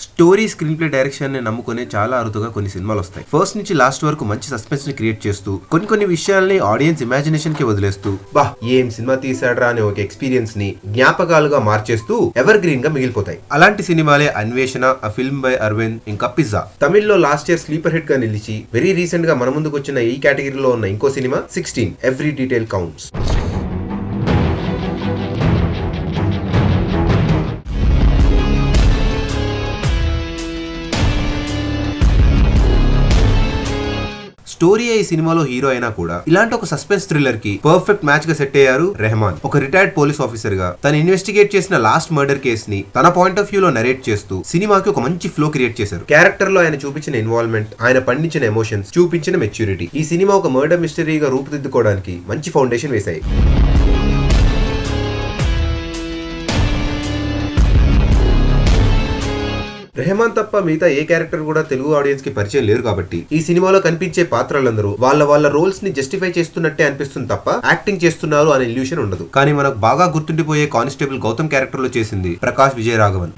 Story screen play direction ని నమ్ముకునే చాలా అరుదుగా కొన్ని సినిమాలు వస్తాయి. ఫస్ట్ నుంచి లాస్ట్ వరకు మంచి సస్పెన్స్ ని క్రియేట్ చేస్తూ కొన్ని విషయాల్ని ఆడియన్స్ ఇమాజినేషన్ కి వదిలేస్తూ ఏం సినిమా తీసాడ్రా అనే ఒక ఎక్స్పీరియన్స్ ని జ్ఞాపకాలుగా మార్చేస్తూ ఎవర్ గ్రీన్ గా మిగిలిపోతాయి. అలాంటి సినిమాలే అన్వేషణ, అ ఫిల్మ్ బై అరవింద్, ఇంకా పిజ్జా. తమిళ్లో లాస్ట్ ఇయర్ స్లీపర్ హిట్ గా నిలిచి వెరీ రీసెంట్ గా మన ముందుకు వచ్చిన ఈ కేటగిరీలో ఉన్న ఇంకో cinema 16 every detail counts. Story ఈ సినిమాలో హీరో అయినా కూడా ఇలాంటి ఒక సస్పెన్స్ థ్రిల్లర్ కి పర్ఫెక్ట్ మ్యాచ్ గా సెట్ అయ్యారు రెహమాన్. ఒక రిటైర్డ్ పోలీస్ ఆఫీసర్ గా తను ఇన్వెస్టిగేట్ చేసిన లాస్ట్ మర్డర్ కేస్ ని తన పాయింట్ ఆఫ్ వ్యూ లో నరేట్ చేస్తూ సినిమాకి ఒక మంచి ఫ్లో క్రియేట్ చేశారు. క్యారెక్టర్ లో ఆయన చూపించిన ఇన్వాల్వ్మెంట్, ఆయన పండించిన ఎమోషన్స్, చూపించిన మెచ్యూరిటీ ఈ సినిమా ఒక మర్డర్ మిస్టరీగా రూపుదిద్దుకోవడానికి మంచి ఫౌండేషన్ వేశాయి. రెహమాన్ తప్ప మిగతా ఏ క్యారెక్టర్ కూడా తెలుగు ఆడియన్స్ కి పరిచయం లేరు కాబట్టి ఈ సినిమాలో కనిపించే పాత్రలందరూ వాళ్ళ రోల్స్ ని జస్టిఫై చేస్తున్నట్టే అనిపిస్తుంది తప్ప యాక్టింగ్ చేస్తున్నారు అనే ఇల్యూషన్ ఉండదు. కానీ మనకు బాగా గుర్తుండిపోయే కానిస్టేబుల్ గౌతమ్ క్యారెక్టర్ లో చేసింది ప్రకాష్ విజయరాఘవన్.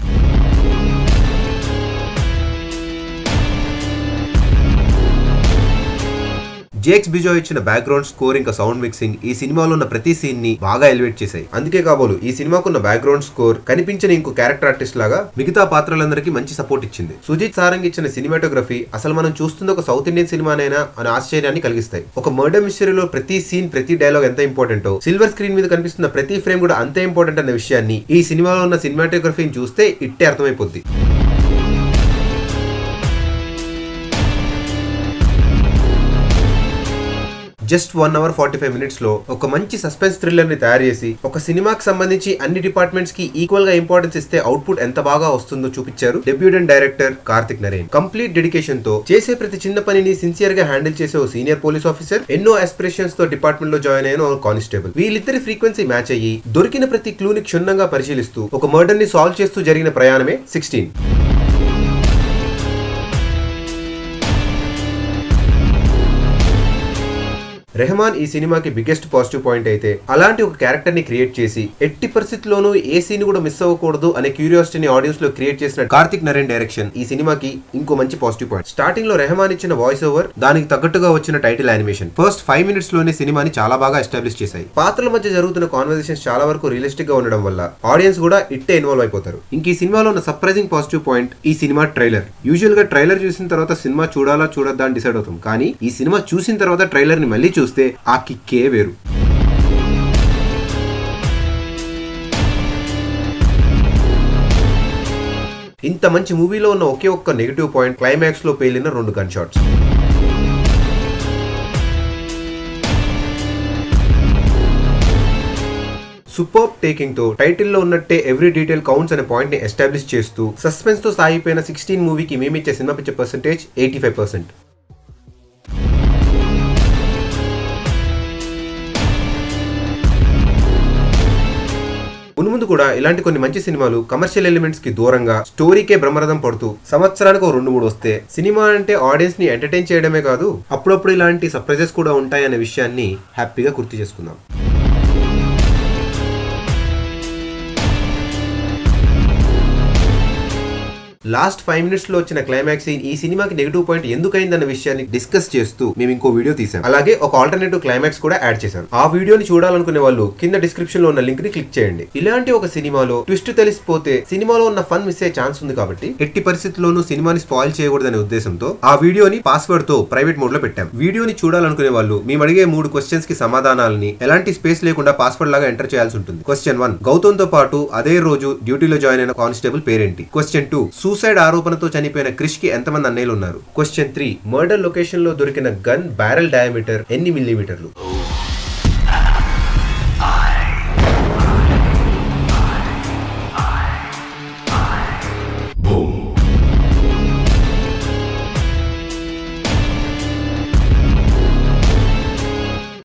జేక్స్ బిజో ఇచ్చిన బ్యాక్గ్రౌండ్ స్కోర్ ఇంకా సౌండ్ మిక్సింగ్ ఈ సినిమాలో ఉన్న ప్రతి సీన్ ని బాగా ఎలివేట్ చేశాయి. అందుకే కాబోలు ఈ సినిమాకున్న బ్యాక్గ్రౌండ్ స్కోర్ కనిపించిన ఇంకో క్యారెక్టర్ ఆర్టిస్ట్ లాగా మిగతా పాత్రలందరికీ మంచి సపోర్ట్ ఇచ్చింది. సుజిత్ సారంగ్ ఇచ్చిన సినిమాటోగ్రఫీ అసలు మనం చూస్తుంది ఒక సౌత్ ఇండియన్ సినిమానైనా అనే ఆశ్చర్యాన్ని కలిగిస్తాయి. ఒక మర్డర్ మిస్టరీలో ప్రతి సీన్, ప్రతి డైలాగ్ ఎంత ఇంపార్టెంటో సిల్వర్ స్క్రీన్ మీద కనిపిస్తున్న ప్రతి ఫ్రేమ్ కూడా అంతే ఇంపార్టెంట్ అనే విషయాన్ని ఈ సినిమాలో ఉన్న సినిమాటోగ్రఫీని చూస్తే ఇట్టే అర్థమైపోద్ది. జస్ట్ 1 hour 45 minutes లో ఒక మంచి సస్పెన్స్ థ్రిల్లర్ ని తయారు చేసి ఒక సినిమాకి సంబంధించి అన్ని డిపార్ట్మెంట్స్ కి ఈక్వల్ గా ఇంపార్టెన్స్ ఇస్తే అవుట్పుట్ ఎంత బాగా వస్తుందో చూపించారు debutant director Karthik Naren. Complete dedication తో చేసే ప్రతి చిన్న పనిని సిన్సియర్ గా హ్యాండిల్ చేసే ఓ సీనియర్ పోలీస్ ఆఫీసర్, ఎన్నో ఆస్పిరేషన్స్ తో డిపార్ట్మెంట్ లో జాయిన్ అయిన ఓ కానిస్టేబుల్, వీళ్ళిద్దరి ఫ్రీక్వెన్సీ మ్యాచ్ అయ్యి దొరికిన ప్రతి క్లూ ని క్షుణ్ణంగా పరిశీలిస్తూ ఒక మర్డర్ ని సాల్వ్ చేస్తూ జరిగిన ప్రయాణమే 16. రెహమాన్ ఈ సినిమాకి బిగ్గెస్ట్ పాజిటివ్ పాయింట్ అయితే అలాంటి ఒక క్యారెక్టర్ ని క్రియేట్ చేసి ఎట్టి పరిస్థితుల్లోనూ ఏ సీన్ కూడా మిస్ అవ్వకూడదు అనే క్యూరియాసిటీని ఆడియన్స్ లో క్రియేట్ చేసిన కార్తిక్ నరేన్ డైరెక్షన్ ఈ సినిమాకి ఇంకో మంచి పాజిటివ్ పాయింట్. స్టార్టింగ్ లో రెహమాన్ ఇచ్చిన వాయిస్ ఓవర్, దానికి తగ్గట్టుగా వచ్చిన టైటిల్ యానిమేషన్ ఫస్ట్ 5 minutes లోనే సినిమాని చాలా బాగా ఎస్టాబ్లిష్ చేశాయి. పాత్రల మధ్య జరుగుతున్న కాన్వర్సేషన్స్ చాలా వరకు రియలిస్టిక్ గా ఉండడం వల్ల ఆడియన్స్ కూడా ఇట్టే ఇన్వాల్వ్ అయిపోతారు. ఇంక ఈ సినిమాలో ఉన్న సర్ప్రైజింగ్ పాజిటివ్ పాయింట్ ఈ సినిమా ట్రైలర్. యూజువల్ గా ట్రైలర్ చూసిన తర్వాత సినిమా చూడాలా చూడద్దా అని డిసైడ్ అవుతాం, కానీ ఈ సినిమా చూసిన తర్వాత ట్రైలర్ ని మళ్ళీ చూస్తే ఆ కిక్కే వేరు. ఇంత మంచి మూవీలో ఉన్న ఒకే ఒక్క నెగిటివ్ పాయింట్ క్లైమాక్స్ లో పేలిన 2 గన్ షాట్స్. సూపర్ టేకింగ్ తో టైటిల్ లో ఉన్నట్టే ఎవ్రీ డీటెయిల్ కౌంట్స్ అనే పాయింట్ ని ఎస్టాబ్లిష్ చేస్తూ సస్పెన్స్ తో సాగిపోయిన 16 మూవీకి మేమిచ్చే సినిమా పిచ్చే పర్సెంటేజ్ 85%. ముందు కూడా ఇలాంటి కొన్ని మంచి సినిమాలు కమర్షియల్ ఎలిమెంట్స్ కి దూరంగా స్టోరీకే బ్రహ్మరథం పడుతూ సంవత్సరానికి 2-3 వస్తే సినిమా అంటే ఆడియన్స్ ని ఎంటర్టైన్ చేయడమే కాదు, అప్పుడప్పుడు ఇలాంటి సర్ప్రైజెస్ కూడా ఉంటాయనే విషయాన్ని హ్యాపీగా గుర్తు చేసుకుందాం. లాస్ట్ 5 minutes లో వచ్చిన క్లైమాక్స్ సీన్ ఈ సినిమాకి నెగిటివ్ పాయింట్ ఎందుకైందన్న విషయాన్ని డిస్కస్ చేస్తూ మేము ఇంకో వీడియో తీసాం. అలాగే ఒక ఆల్టర్నేటివ్ క్లైమాక్స్ కూడా యాడ్ చేశాం. ఆ వీడియోని చూడాలనుకునే వాళ్ళు కింద డిస్క్రిప్షన్ లో ఉన్న లింక్ ని క్లిక్ చేయండి. ఇలాంటి ఒక సినిమాలో ట్విస్ట్ తెలిసిపోతే సినిమాలో ఉన్న ఫన్ మిస్ అయ్యే ఛాన్స్ ఉంది కాబట్టి ఎట్టి పరిస్థితుల్లోనూ సినిమాని స్పాయిల్ చేయకూడదనే ఉద్దేశంతో ఆ వీడియోని పాస్వర్డ్ తో ప్రైవేట్ మోడ్ లో పెట్టాం. వీడియోని చూడాలనుకునే వాళ్ళు మేము అడిగే 3 క్వశ్చన్స్ కి సమాధానాలని ఎలాంటి స్పేస్ లేకుండా పాస్వర్డ్ లాగా ఎంటర్ చేయాల్సి ఉంటుంది. క్వశ్చన్ 1, గౌతమ్ తో పాటు అదే రోజు డ్యూటీలో జాయిన్ అయిన కానిస్టేబుల్ పేరేంటి? క్వశ్చన్ 2, సూసైడ్ ఆరోపణతో చనిపోయిన క్రిష్ కి ఎంతమంది అన్నయ్యలు ఉన్నారు? క్వశ్చన్ 3, మర్డర్ లొకేషన్ లో దొరికిన గన్ బ్యారెల్ డయామీటర్ ఎన్ని మిల్లీమీటర్లు?